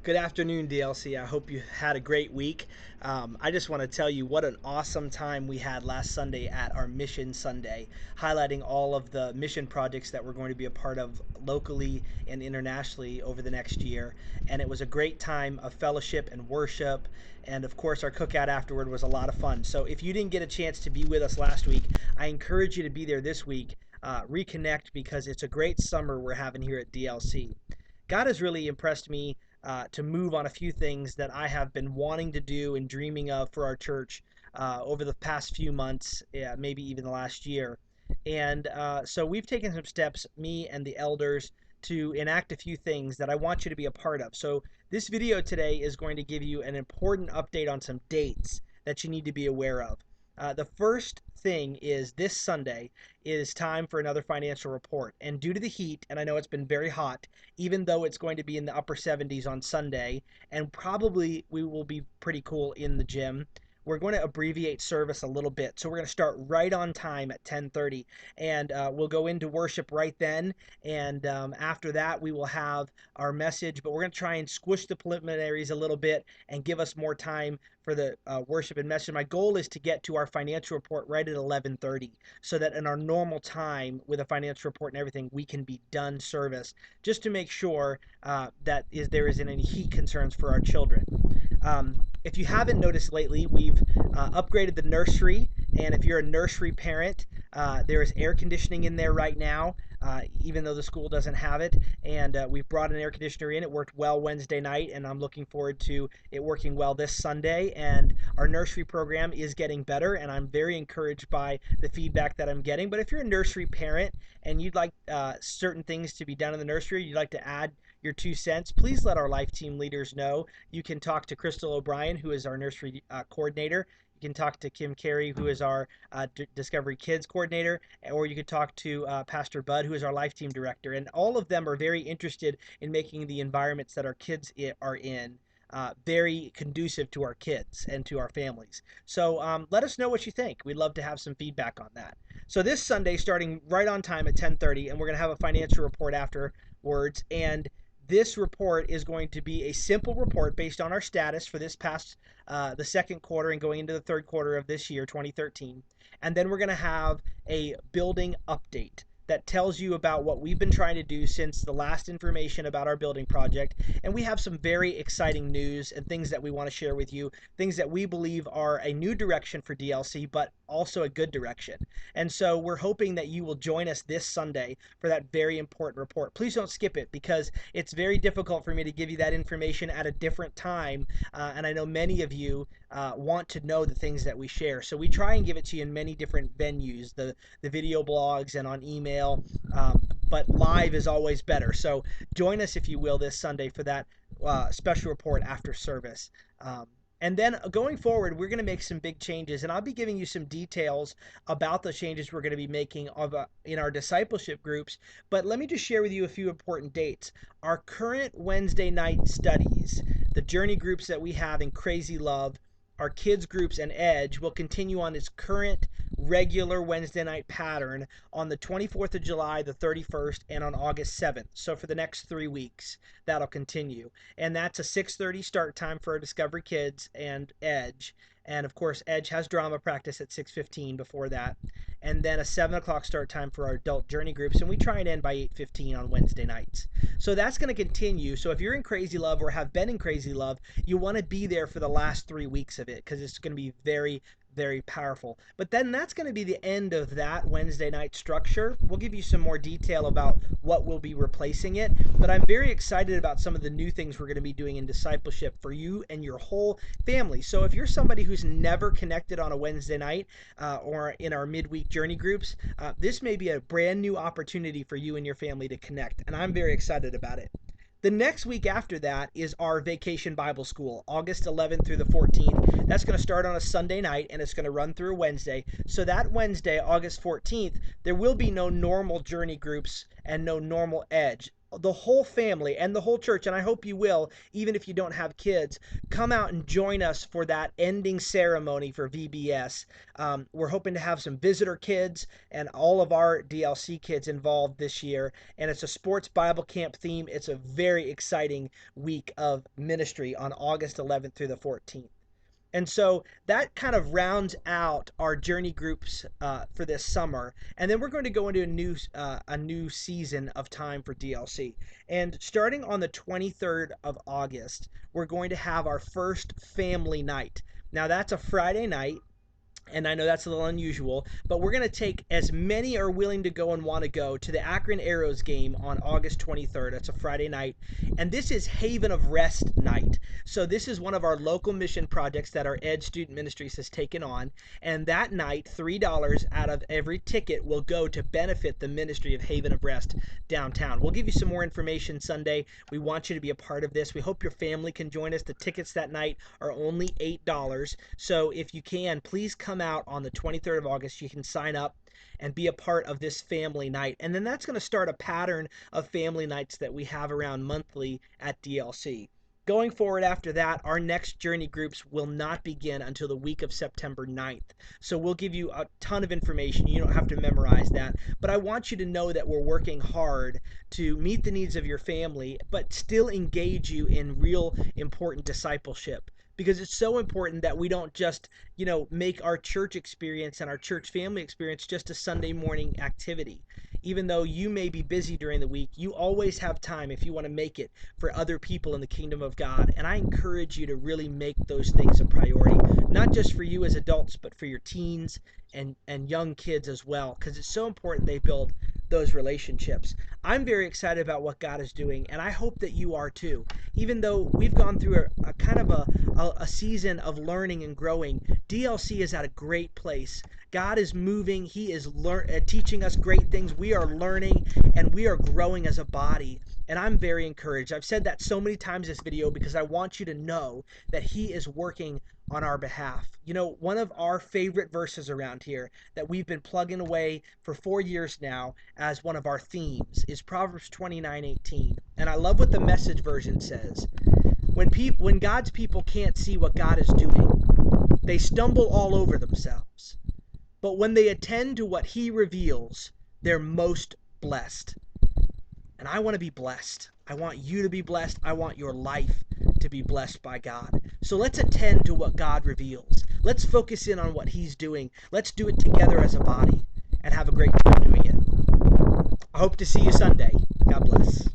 Good afternoon, DLC. I hope you had a great week. I just want to tell you what an awesome time we had last Sunday at our Mission Sunday, highlighting all of the mission projects that we're going to be a part of locally and internationally over the next year. And it was a great time of fellowship and worship. And of course, our cookout afterward was a lot of fun. So if you didn't get a chance to be with us last week, I encourage you to be there this week. Reconnect because it's a great summer we're having here at DLC. God has really impressed me to move on a few things that I have been wanting to do and dreaming of for our church over the past few months, maybe even the last year. And so we've taken some steps, me and the elders, to enact a few things that I want you to be a part of. So this video today is going to give you an important update on some dates that you need to be aware of. The first thing is this Sunday is time for another financial report. And due to the heat, and I know it's been very hot, even though it's going to be in the upper 70s on Sunday, and probably we will be pretty cool in the gym, we're going to abbreviate service a little bit. So we're going to start right on time at 10:30, and we'll go into worship right then. And after that, we will have our message, but we're going to try and squish the preliminaries a little bit and give us more time for the worship and message. My goal is to get to our financial report right at 11:30, so that in our normal time with a financial report and everything, we can be done service, just to make sure there isn't any heat concerns for our children. If you haven't noticed lately, we've upgraded the nursery, and if you're a nursery parent, there is air conditioning in there right now, even though the school doesn't have it. And we've brought an air conditioner in. It worked well Wednesday night, and I'm looking forward to it working well this Sunday. And our nursery program is getting better, and I'm very encouraged by the feedback that I'm getting. But if you're a nursery parent and you'd like certain things to be done in the nursery, you'd like to add your 2 cents, please let our life team leaders know. You can talk to Crystal O'Brien, who is our nursery coordinator. You can talk to Kim Carey, who is our Discovery Kids coordinator, or you could talk to Pastor Bud, who is our life team director. And all of them are very interested in making the environments that our kids are in very conducive to our kids and to our families. So let us know what you think. We'd love to have some feedback on that. So this Sunday, starting right on time at 10:30, and we're going to have a financial report afterwards. And this report is going to be a simple report based on our status for this past the second quarter and going into the third quarter of this year, 2013. And then we're going to have a building update that tells you about what we've been trying to do since the last information about our building project. And we have some very exciting news and things that we want to share with you, things that we believe are a new direction for DLC, but also a good direction. And so we're hoping that you will join us this Sunday for that very important report. Please don't skip it, because it's very difficult for me to give you that information at a different time. And I know many of you want to know the things that we share. So we try and give it to you in many different venues, the video blogs and on email. But live is always better. So join us, if you will, this Sunday for that special report after service. And then going forward, we're going to make some big changes, and I'll be giving you some details about the changes we're going to be making in our discipleship groups. But let me just share with you a few important dates. Our current Wednesday night studies, the journey groups that we have in Crazy Love, our kids groups and Edge, will continue on its current regular Wednesday night pattern on the 24th of July, the 31st, and on August 7th. So for the next 3 weeks, that'll continue. And that's a 6:30 start time for our Discovery Kids and Edge. And of course, Edge has drama practice at 6:15 before that. And then a 7 o'clock start time for our adult journey groups. And we try and end by 8:15 on Wednesday nights. So that's going to continue. So if you're in Crazy Love or have been in Crazy Love, you want to be there for the last 3 weeks of it, because it's going to be very, very powerful. But then that's going to be the end of that Wednesday night structure. We'll give you some more detail about what will be replacing it. But I'm very excited about some of the new things we're going to be doing in discipleship for you and your whole family. So if you're somebody who's never connected on a Wednesday night or in our midweek journey groups, this may be a brand new opportunity for you and your family to connect. And I'm very excited about it. The next week after that is our Vacation Bible School, August 11th through the 14th. That's going to start on a Sunday night, and it's going to run through a Wednesday. So that Wednesday, August 14th, there will be no normal journey groups and no normal Edge. the whole family and the whole church, and I hope you will, even if you don't have kids, come out and join us for that ending ceremony for VBS. We're hoping to have some visitor kids and all of our DLC kids involved this year, and it's a sports Bible camp theme. It's a very exciting week of ministry on August 11th through the 14th. And so that kind of rounds out our journey groups for this summer, and then we're going to go into a new season of time for DLC. And starting on the 23rd of August, we're going to have our first family night. Now that's a Friday night, and I know that's a little unusual, but we're going to take as many are willing to go and want to go to the Akron Arrows game on August 23rd. It's a Friday night, and this is Haven of Rest night. So this is one of our local mission projects that our Ed Student Ministries has taken on, and that night, $3 out of every ticket will go to benefit the ministry of Haven of Rest downtown. We'll give you some more information Sunday. We want you to be a part of this. We hope your family can join us. The tickets that night are only $8, so if you can, please come out on the 23rd of August. You can sign up and be a part of this family night. And then that's going to start a pattern of family nights that we have around monthly at DLC. Going forward after that, our next journey groups will not begin until the week of September 9th. So we'll give you a ton of information. You don't have to memorize that. But I want you to know that we're working hard to meet the needs of your family, but still engage you in real important discipleship, because it's so important that we don't just, make our church experience and our church family experience just a Sunday morning activity. Even though you may be busy during the week, you always have time, if you want to make it, for other people in the kingdom of God. And I encourage you to really make those things a priority, not just for you as adults, but for your teens and young kids as well, because it's so important they build those relationships. I'm very excited about what God is doing, and I hope that you are too. Even though we've gone through a kind of a season of learning and growing, DLC is at a great place. God is moving. He is teaching us great things. We are learning, and we are growing as a body. And I'm very encouraged. I've said that so many times in this video because I want you to know that He is working on our behalf. One of our favorite verses around here that we've been plugging away for 4 years now as one of our themes is Proverbs 29:18. And I love what the Message version says. When God's people can't see what God is doing, they stumble all over themselves. But when they attend to what He reveals, they're most blessed. And I want to be blessed. I want you to be blessed. I want your life to be blessed by God. So let's attend to what God reveals. Let's focus in on what He's doing. Let's do it together as a body and have a great time doing it. I hope to see you Sunday. God bless.